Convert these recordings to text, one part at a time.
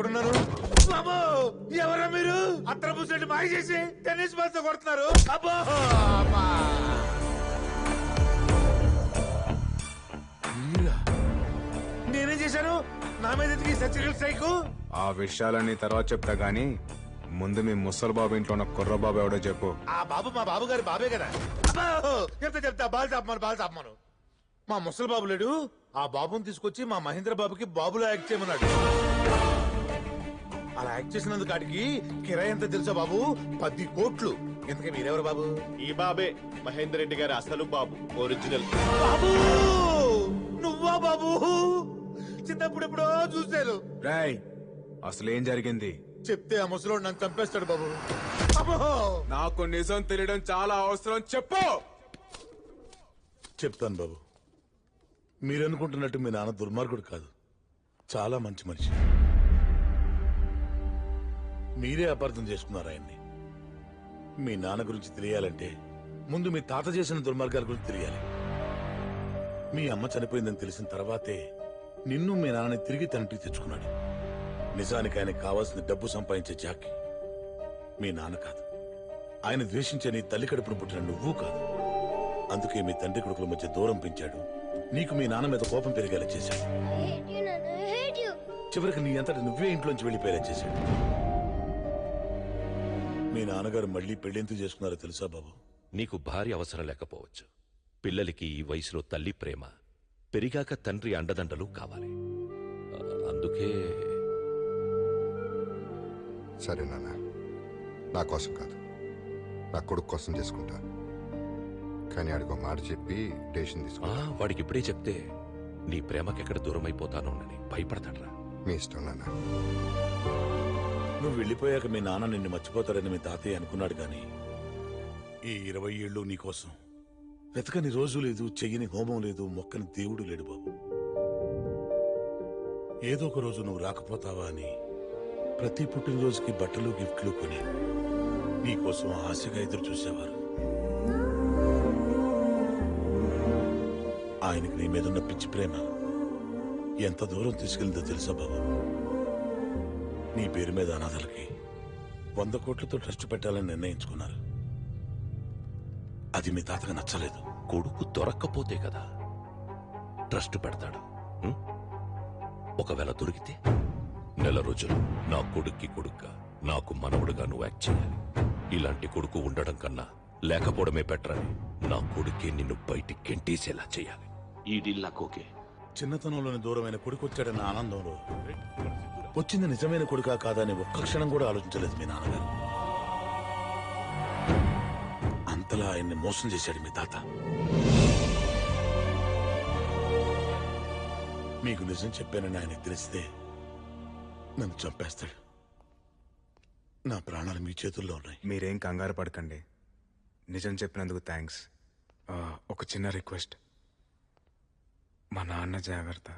ఎక్కడున్నారు? బాబు ఎవరా మీరు? అత్తర పూసినట్టు మాయ చేసి టెన్నిస్ బాల్ తో కొడుతున్నారు. అబ్బో అమ్మా. నేనేం చేశాను? నా మీద సర్జికల్ స్ట్రైక్. ఆ విషయాలన్నీ తర్వాత చెప్తా గానీ ముందు మీ ముసలి బాబు ఇంట్లో ఉన్న కుర్ర బాబు ఎవడో చెప్పు. ఆ బాబు మా బాబు గారి బాబే కదా. చెప్తా బాల్ చాపమాను. మా ముసలి బాబు లేడు, ఆ బాబుని తీసుకొచ్చి మా మహేంద్ర బాబుకి బాబులో యాక్ట్ చేయమన్నాడు. అలా యాక్ట్ చేసినందుకు కాడికి కిరాయి ఎంత తెలుసా బాబు? 10 కోట్లు. ఎందుకే మీరెవరు బాబు? ఈ బాబే మహేందర్ రెడ్డి గారి అసలు బాబు, ఒరిజినల్ బాబు. నువ్వా బాబు? చిన్నప్పుడు ఎప్పుడో చూశాను. రాయ్ అసలు ఏం జరిగింది చెప్తే ఆ ముసలోడు నన్ను చంపేస్తాడు బాబు. అబ్బో. నాకు నిజం తెలియడం చాలా అవసరం, చెప్పు. చెప్తాను బాబు. మీరనుకుంటున్నట్టు మీ నాన్న దుర్మార్గుడు కాదు, చాలా మంచి మనిషి. మీరే అపార్థం చేసుకున్నారు ఆయన్ని. మీ నాన్న గురించి తెలియాలంటే ముందు మీ తాత చేసిన దుర్మార్గాల గురించి తెలియాలి. మీ అమ్మ చనిపోయిందని తెలిసిన తర్వాతే నిన్ను మీ నాన్నని తిరిగి తండ్రికి తెచ్చుకున్నాడు. నిజానికి ఆయనకు కావాల్సిన డబ్బు సంపాదించే జాకి మీ నాన్న కాదు, ఆయన ద్వేషించే నీ తల్లి కడుపును పుట్టిన నువ్వు కాదు. అందుకే మీ తండ్రి కొడుకుల మధ్య దూరం పెంచాడు, నీకు మీ నాన్న మీద కోపం పెరిగేలా చేశాడు. చివరికి నీ అంతటి నువ్వే ఇంట్లోంచి వెళ్ళిపోయేలా చేశాడు. మీ నాన్నగారు మళ్ళీ పెళ్లెందుకు చేసుకున్నారో తెలుసా బాబు? నీకు భార్య అవసరం లేకపోవచ్చు, పిల్లలకి ఈ వయసులో తల్లి ప్రేమ, పెరిగాక తండ్రి అండదండలు కావాలి. అందుకే. సరే నాన్న, నా కోసం కాదు, నా కొడుకు కోసం చేసుకుంటా. కానీ ఆడికి ఒక మాట చెప్పి డెసిషన్ తీసుకున్నా. వాడికి ఇప్పుడే చెప్తే నీ ప్రేమకెక్కడ దూరం అయిపోతానోనని భయపడతాడ్రా. మీ ఇష్టం నాన్న. నువ్వు వెళ్ళిపోయాక మీ నాన్న నిన్ను మర్చిపోతాడని మీ తాతయ్య అనుకున్నాడు, గాని ఈ 20 ఏళ్ళు నీకోసం వెతకని రోజు లేదు, చెయ్యని హోమం లేదు, మొక్కని దేవుడు లేడు బాబు. ఏదో ఒక రోజు నువ్వు రాకపోతావా అని ప్రతి పుట్టినరోజుకి బట్టలు గిఫ్ట్లు కొని నీకోసం ఆశగా ఎదురు చూసేవారు. ఆయనకి నీ మీదున్న పిచ్చి ప్రేమ ఎంత దూరం తీసుకెళ్ళిందో తెలుసా బాబు? నీ పేరు మీద అనాథలకి 100 కోట్లతో ట్రస్ట్ పెట్టాలని నిర్ణయించుకున్నారు. అది మీ తాతగా నచ్చలేదు. కొడుకు దొరక్కపోతే కదా ట్రస్ట్ పెడతాడు. ఒకవేళ దొరికితే నెల రోజులు నా కొడుక్కి కొడుగ్గా, నాకు మనవడుగా నువ్వు యాక్ట్ చేయాలి. ఇలాంటి కొడుకు ఉండడం కన్నా లేకపోవడమే బెటరని నా కొడుకే నిన్ను బయటికి గెంటేసేలా చేయాలి. ఈ డీల్ నాకు ఓకే. చిన్నతనంలోని దూరమైన కొడుకు వచ్చాడన్న ఆనందంలో వచ్చింది నిజమైన కొడుకా కాదా అని ఒక్క క్షణం కూడా ఆలోచించలేదు మీ నాన్నగారు. అంతలా ఆయన్ని మోసం చేశాడు మీ తాత. మీకు నిజం చెప్పానని ఆయనకు తెలిస్తే నన్ను చంపేస్తాడు. నా ప్రాణాలు మీ చేతుల్లో ఉన్నాయి. మీరేం కంగారు పడకండి. నిజం చెప్పినందుకు థ్యాంక్స్. ఒక చిన్న రిక్వెస్ట్, మా నాన్న జాగ్రత్త.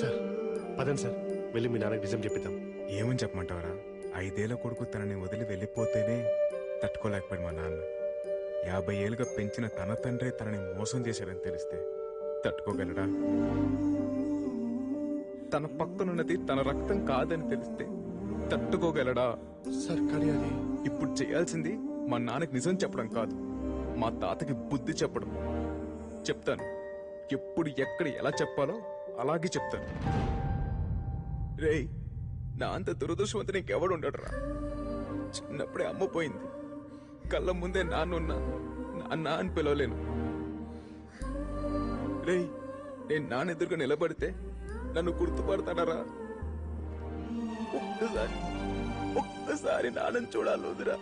సార్ పదండి సార్, వెళ్ళి మీ నాన్నకి నిజం చెప్పిద్దాం. ఏమని చెప్పమంటావరా? 5 ఏళ్ల కొడుకు తనని వదిలి వెళ్ళిపోతేనే తట్టుకోలేకపోయాడు మా నాన్న. 50 ఏళ్ళుగా పెంచిన తన తండ్రి తనని మోసం చేశాడని తెలిస్తే తట్టుకోగలడా? తన పక్కనున్నది తన రక్తం కాదని తెలిస్తే తట్టుకోగలడా? సార్ కానీ అది ఇప్పుడు చేయాల్సింది మా నాన్నకి నిజం చెప్పడం కాదు, మా తాతకి బుద్ధి చెప్పడం. చెప్తాను, ఎప్పుడు ఎక్కడ ఎలా చెప్పాలో అలాగే చెప్తాను. రేయ్, నా అంత దురదృష్టవంతుని ఇంకెవడు ఉండడురా. చిన్నప్పుడే అమ్మ పోయింది, కళ్ళ ముందే నాన్నున్నా నాన్న అని పిలవలేను. రేయ్, నేను నాన్న ఎదురుగా నిలబడితే నన్ను గుర్తుపడతాడరా? ఒక్కసారి నాన్నని చూడాలి వదిరా.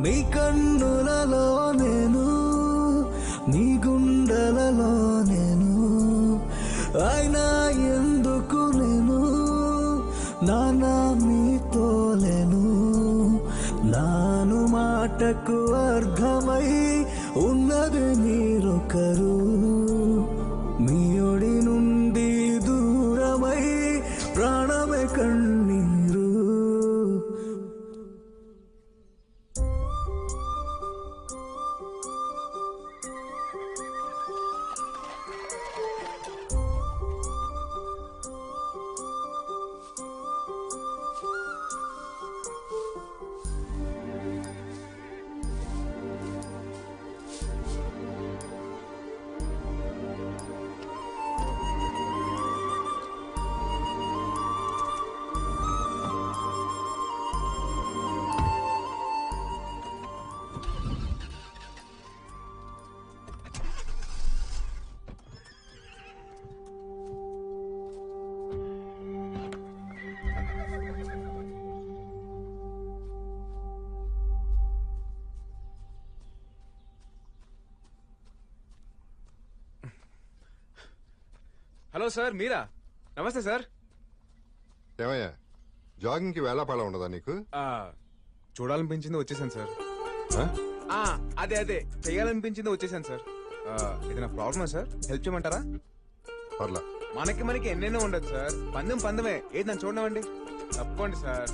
నీ కన్నులలో నేను నీ గుండెలలో నేను, అయినా ఎందుకు నేను నానా మీతో లేను. నాను మాటకు అర్థమై ఉన్నది మీరొకరు, మీ ఒడి నుండి దూరమై ప్రాణమే కన్నీరు. హలో సార్, మీరా? నమస్తే సార్. ఏమయ్యా జాగింగ్కి వేళాపాళ ఉండదా నీకు? చూడాలనిపించింది వచ్చేసాను సార్. అదే చెయ్యాలనిపించింది వచ్చేసాను సార్. ఏదైనా ప్రాబ్లమా సార్? హెల్ప్ చేయమంటారా? పర్లా. మనకి ఎన్నెన్నో ఉండదు సార్. పందెమే. ఏది నన్ను చూడనివ్వండి. తప్పండి సార్.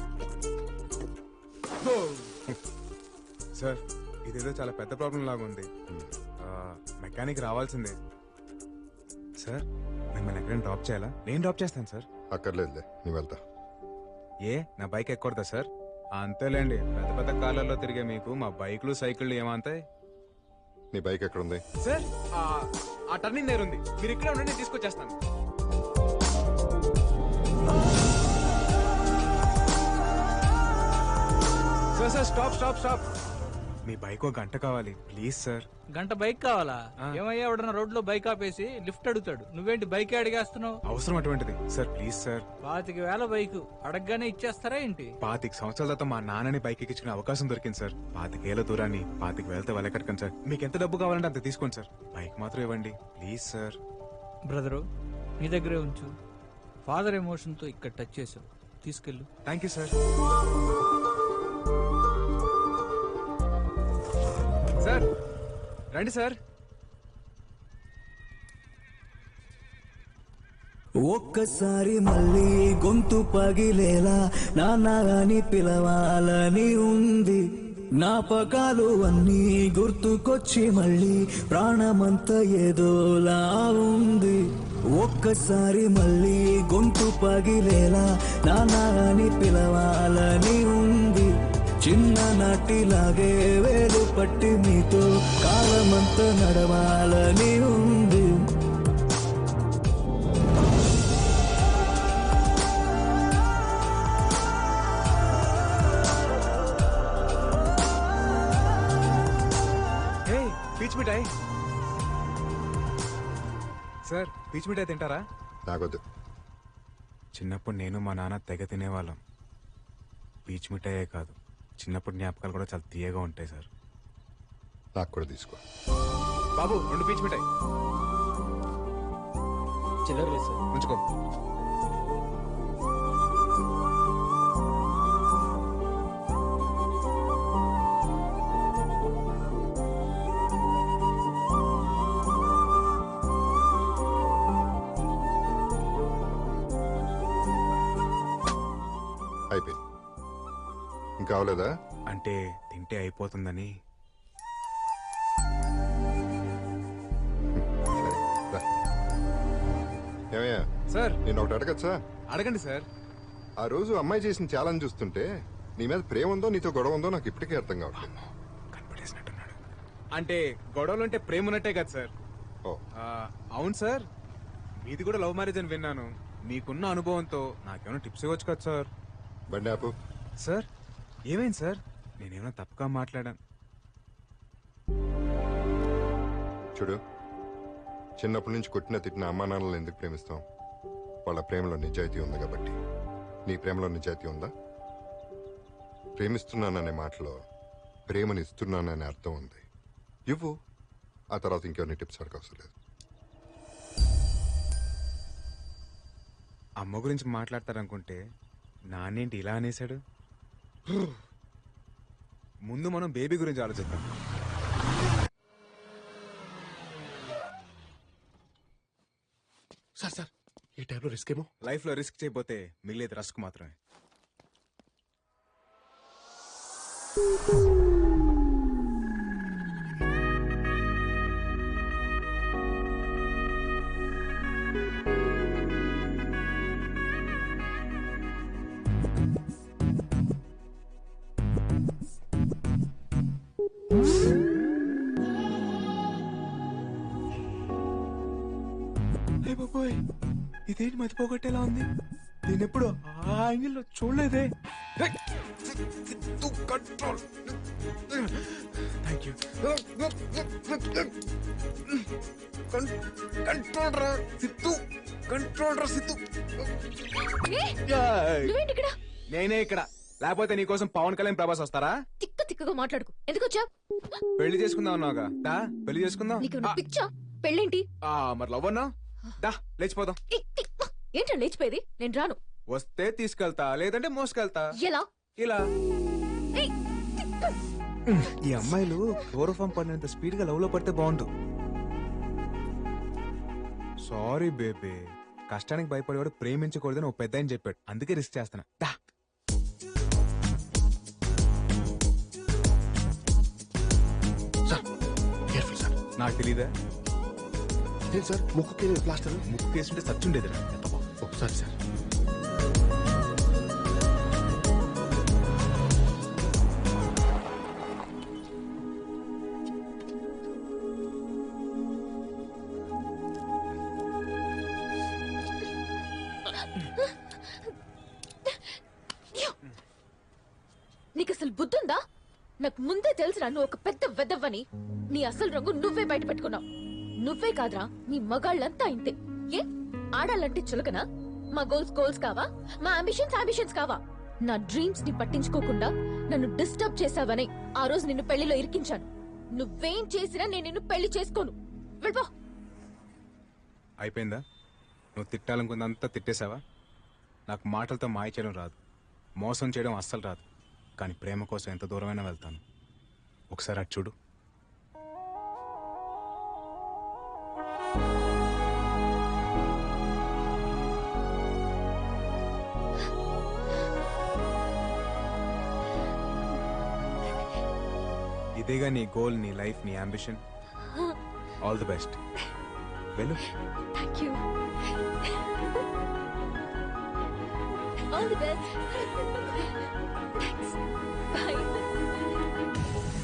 సార్, ఇదేదో చాలా పెద్ద ప్రాబ్లం లాగా ఉంది. మెకానిక్ రావాల్సిందే. సార్, మిమ్మల్ని ఎక్కడైనా డ్రాప్ చేయాలా? నేను డ్రాప్ చేస్తాను సార్. అక్కర్లేదులే, నీ వెళ్తా. నా బైక్ ఎక్కకూడదా సార్? అంతేలేండి, పెద్ద పెద్ద కార్లలో తిరిగే మీకు మా బైక్లు సైకిళ్ళు ఏమంతాయి? నీ బైక్ ఎక్కడ ఉంది సార్? ఆ టర్నింగ్ దగ్గర ఉంది. మీరు ఇక్కడే ఉండండి, నేను తీసుకొచ్చేస్తాను. Sir stop. మీ బైక్ ఒక గంట కావాలి ప్లీజ్ సార్. గంట బైక్ కావాలా? ఏమయ్యా, ఎవడన్నా రోడ్ లో బైక్ ఆపేసి లిఫ్ట్ అడుగుతాడు, నువ్వేంటి బైక్ అడిగేస్తున్నావు? అవసరం అటువంటిది సార్, ప్లీజ్ సార్. 25,000 బైక్ అడగగానే ఇచ్చేస్తారా ఏంటి? 25 సంవత్సరాల తర్వాత మా నాన్నని బైక్ ఎక్కించుకునే అవకాశం దొరికింది సార్. 25,000 దూరాన్ని 25,000తో వెళ్ళకట్టకండి సార్. మీకు ఎంత డబ్బు కావాలంటే అంత తీసుకోండి సార్. బైక్ మాత్రం ఇవ్వండి ప్లీజ్ సార్. బ్రదరు, నీ దగ్గరే ఉంచు. ఫాదర్ ఎమోషన్ తో ఇక్కడ టచ్ చేసావు, తీసుకెళ్ళు. Thank you sir. సార్ రండి సార్. ఒక్కసారి మళ్ళీ గొంతు పగిలేలా నాన్న అని పిలవాలని ఉంది. జ్ఞాపకాలు అన్నీ గుర్తుకొచ్చి మళ్ళీ ప్రాణమంతా ఏదోలా ఉంది. ఒక్కసారి మళ్ళీ గొంతు పగిలేలా నాన్న అని పిలవాలని ఉంది. చిన్ననాటిలాగే వేలు పట్టి మీతో కాలమంతా నడవాలని ఉంది. పీచ్ మిఠాయి సార్, పీచ్ మిఠాయి తింటారా? నాకొద్దు. చిన్నప్పుడు నేను మా నాన్న తెగ తినేవాళ్ళం. పీచ్ మిఠాయే కాదు, చిన్నప్పుడు జ్ఞాపకాలు కూడా చాలా తీయగా ఉంటాయి సార్. నాకు కూడా తీసుకో బాబు. 2 పీచ్ మిఠాయి చిల్లర లేదు సార్. ఉంచుకో. అయిపోయింది. ఇంకా అవలేదా? అంటే తింటే అయిపోతుందని. సరే, రా. ఏమయ్యా సార్ నేను ఒకటి అడగచ్చా? అడగండి సార్. ఆ రోజు అమ్మాయి చేసిన ఛాలెంజ్ చూస్తుంటే నీ మీద ప్రేమ ఉందో నీతో గొడవ ఉందో నాకు ఇప్పటికే అర్థం కావట్లేదు. కనిపెట్టేసినట్టున్నాడు. అంటే గొడవలు అంటే ప్రేమ ఉన్నట్టే కదా సార్? ఓ, అవును సార్. మీది కూడా లవ్ మ్యారేజ్ అని విన్నాను. మీకున్న అనుభవంతో నాకేమైనా టిప్స్ ఇవ్వచ్చు కదా సార్? బండి ఆపు. సార్ ఏమైంది సార్? నేనేమైనా తప్పుగా మాట్లాడాను? చూడు, చిన్నప్పటి నుంచి కొట్టిన తిట్టిన అమ్మా నాన్నలను ఎందుకు ప్రేమిస్తాం? వాళ్ళ ప్రేమలో నిజాయితీ ఉంది కాబట్టి. నీ ప్రేమలో నిజాయితీ ఉందా? ప్రేమిస్తున్నాననే మాటలో ప్రేమని ఇస్తున్నాననే అర్థం ఉంది. ఇవ్వు, ఆ తర్వాత ఇంకెవరిని టిప్స్ అడగవసరం లేదు. అమ్మ గురించి మాట్లాడతారనుకుంటే నాన్నేంటి ఇలా అనేశాడు. ముందు మనం బేబీ గురించి ఆలోచిద్దాం. సార్ సార్ ఈ టైంలో రిస్క్ ఏమో. లైఫ్ లో రిస్క్ చేయకపోతే మిగిలేది రస్క్ మాత్రమే. బాబోయ్, ఇదేంటి మతిపోగొట్టేలా ఉంది. నేను ఎప్పుడు ఆ యాంగిల్లో చూడలేదే. కంట్రోల్. Thank you. కంట్రోల్ రా సిత్తు, కంట్రోల్ రా సిత్తు. నువ్వేంటి ఇక్కడ? నేనే ఇక్కడ, లేకపోతే నీకోసం పవన్ కళ్యాణ్ ప్రభాస్ వస్తారా? తిక్కగా మాట్లాడుకు. ఎందుకు వచ్చా? పెళ్లి చేసుకుందాం అన్నావుగా, దా పెళ్లి చేసుకుందాం. నీకు పిచ్చా? పెళ్ళేంటి? మరి లవ్ అన్నా, దా లేచిపోదాం. ఏంటో లేచిపోయేది? నేను రాను. వస్తే తీసుకెళ్తా, లేదంటే మోసుకెళ్తా. ఎలా? ఇలా. ఈ అమ్మాయిలు క్లోరోఫామ్ పడినంత స్పీడ్ గా లవ్ లో పడితే బాగుండు. సారీ బేబీ, కష్టానికి భయపడేవాడు ప్రేమించకూడదని ఒక పెద్ద ఆయన చెప్పాడు, అందుకే రిస్క్ చేస్తున్నా. దా. Sir careful sir. నాకు తెలీదా? లేదు సార్, ముక్కుకి ప్లాస్టర్. ముక్కు కేసుంటే సచ్చుండేదిరా. ఒకసారి సార్. నీకు అసలు బుద్ధుందా? నాకు ముందే తెలుసురా నువ్వు ఒక పెద్ద వెదవ్వని. నీ అసలు రంగు నువ్వే బయట పెట్టుకున్నావు. నువ్వే కాదురా, నీ మగాళ్ళంతా ఇంతే. ఏ ఆడాలంటే చులకనా? మా గోల్స్ కావా? మా అంబిషన్స్ కావా? నా డ్రీమ్స్ ని పట్టించుకోకుండా నన్ను డిస్టర్బ్ చేసావని ఆ రోజు నిన్ను పెళ్లిలో ఇరికించాను. నువ్వేం చేసినా నేను నిన్ను పెళ్లి చేసుకోను. వెళ్ళిపో. అయిపోయిందా? నువ్వు తిట్టాలనుకుందంతా తిట్టేశావా? నాకు మాటలతో మాయ చేయడం రాదు, మోసం చేయడం అస్సలు రాదు. కానీ ప్రేమ కోసం ఎంత దూరమైనా వెళ్తాను. ఒకసారి అటు చూడు. ఇదేగా నీ గోల్, నీ లైఫ్, నీ అంబిషన్. All the best. వెళ్ళు. Thank you. All the best. Thanks. By.